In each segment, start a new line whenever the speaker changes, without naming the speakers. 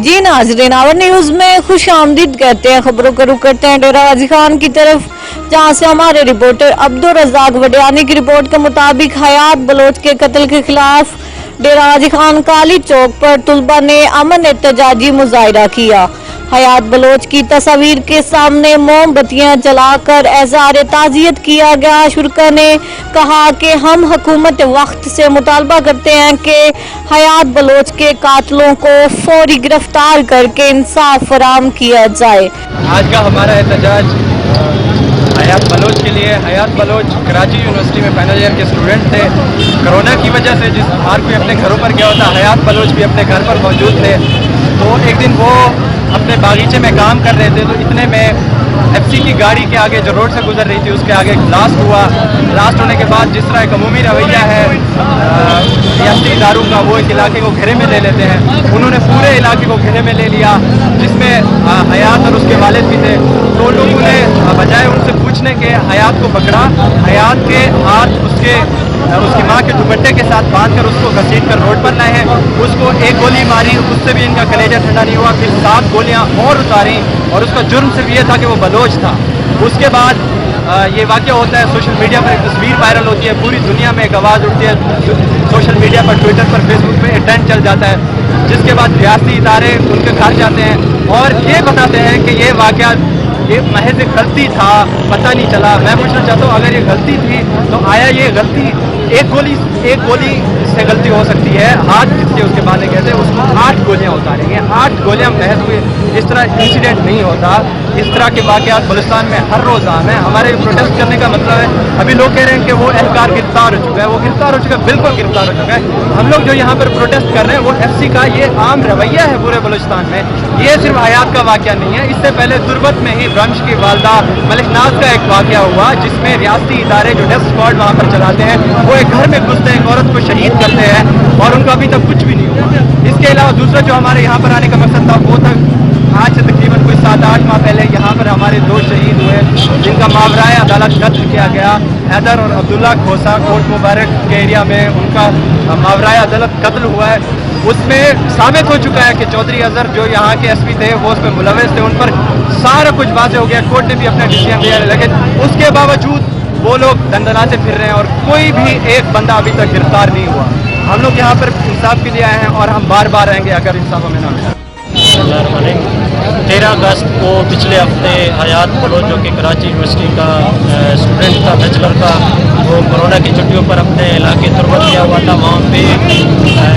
जी नाज़रीन, our news में खुश आमदीद कहते हैं। खबरों का रुख करते हैं डेरा गाजी खान की तरफ, जहां से हमारे रिपोर्टर अब्दुल रज़ाक वडियानी की रिपोर्ट के मुताबिक हयात बलोच के कत्ल के खिलाफ डेरा गाजी खान काली चौक पर तुलबा ने अमन एहतजाजी मुजाहिरा किया। हयात बलोच की तस्वीर के सामने मोमबत्तियां जलाकर एज़हार ताज़ियत किया गया। शुरा ने कहा कि हम हुकूमत वक्त से मुतालबा करते हैं कि हयात बलोच के कातलों को फौरी गिरफ्तार करके इंसाफ फराहम किया जाए।
आज का हमारा एहतजाज हयात बलोच के लिए। हयात बलोच कराची यूनिवर्सिटी में फाइनल ईयर के स्टूडेंट थे। कोरोना की वजह से जिस हर कोई अपने घरों पर गया होता, हयात बलोच भी अपने घर पर मौजूद थे। तो एक दिन वो अपने बागीचे में काम कर रहे थे, तो इतने में एफसी की गाड़ी के आगे जो रोड से गुजर रही थी उसके आगे ब्लास्ट हुआ। ब्लास्ट होने के बाद जिस तरह एक अमूमी रवैया है रियासती इदारों का, वो एक इलाके को घेरे में ले लेते हैं। उन्होंने पूरे इलाके को घेरे में ले लिया, जिसमें हयात और उसके वालिद भी थे। तो लोगों ने बजाय उनसे पूछने के हयात को पकड़ा, हयात के हाथ उसकी माँ के दुपट्टे के साथ बांधकर उसको घसीट कर रोड पर लाए हैं। उसको एक गोली मारी, उससे भी इनका कलेजा ठंडा नहीं हुआ। फिर 7 गोलियां और उतारी, और उसका जुर्म सिर्फ ये था कि वो बलोच था। उसके बाद ये वाक़या होता है, सोशल मीडिया पर एक तस्वीर वायरल होती है, पूरी दुनिया में एक आवाज़ उठती है, सोशल मीडिया पर, ट्विटर पर, फेसबुक पे ट्रेंड चल जाता है। जिसके बाद रियासती इदारे उनके घर जाते हैं और ये बताते हैं कि ये वाक़या ये महज एक गलती था, पता नहीं चला। मैं पूछना चाहता हूँ, अगर ये गलती थी तो आया ये गलती एक गोली से गलती हो सकती है? हाथ किसके उसके बांधे गए थे, उसको 8 गोलियां उतारेंगे, 8 गोलियां महज हुई। इस तरह इंसिडेंट नहीं होता। इस तरह के वाक़यात बलूचिस्तान में हर रोज़ आम है। हमारे प्रोटेस्ट करने का मतलब है, अभी लोग कह रहे हैं कि वो एहलकार गिरफ्तार हो चुका है, वो गिरफ्तार हो चुका है, बिल्कुल गिरफ्तार हो चुका है। हम लोग जो यहाँ पर प्रोटेस्ट कर रहे हैं वो एफसी का ये आम रवैया है पूरे बलूचिस्तान में। ये सिर्फ हयात का वाक़या नहीं है। इससे पहले तुरबत में ही ब्रम्श की वालदा मलिक नाज का एक वाक़या हुआ, जिसमें रियासती इदारे जो डेथ स्क्वाड वहाँ पर चलाते हैं, वो एक घर में घुसते हैं, एक औरत को शहीद करते हैं और उनका अभी तक कुछ भी नहीं हुआ। इसके अलावा दूसरा जो हमारे यहाँ पर आने का मकसद था वो था, आज से तकरीबन कोई 7-8 माह पहले यहाँ पर हमारे 2 शहीद हुए, जिनका मावराए अदालत कत्ल किया गया। हैदर और अब्दुल्ला खोसा कोट मुबारक के एरिया में उनका मावराए अदालत कत्ल हुआ है। उसमें साबित हो चुका है कि चौधरी अजहर जो यहाँ के एसपी थे वो उसमें मुलविस थे, उन पर सारा कुछ वाज़ेह हो गया। कोर्ट ने भी अपना डिसीजन दिया, लेकिन उसके बावजूद वो लोग दंदनाते फिर रहे हैं और कोई भी एक बंदा अभी तक गिरफ्तार नहीं हुआ। हम लोग यहाँ पर इंसाफ के लिए आए हैं और हम बार बार आएंगे अगर इंसाफ हमें ना मिला।
13 अगस्त को पिछले हफ्ते हयात बलोच जो कि कराची यूनिवर्सिटी का स्टूडेंट था, बैचलर का, वो कोरोना की छुट्टियों पर अपने इलाके तुरबत गया हुआ था। वहाँ पे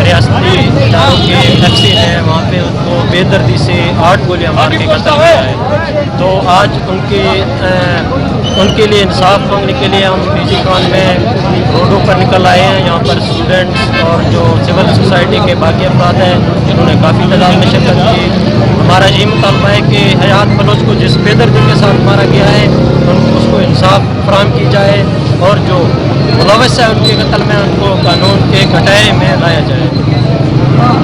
रियासती इदारों के एफसी ने वहाँ पे उनको बेदर्दी से 8 गोलियाँ मार के कत्ल किया है। तो आज उनके लिए इंसाफ मांगने के लिए हम पीजी खान में रोडों पर निकल आए हैं। यहाँ पर स्टूडेंट्स और जो सिविल सोसाइटी के बाकी अफराद हैं, जिन्होंने काफ़ी तादाद में शिरकत की। हमारा ये मुतालबा है कि हयात बलोच को जिस बेदर्दी के साथ मारा गया है उसको इंसाफ फराहम की जाए, और जो मुलविस है उनके कत्ल में उनको कानून के कटाए में लाया जाए।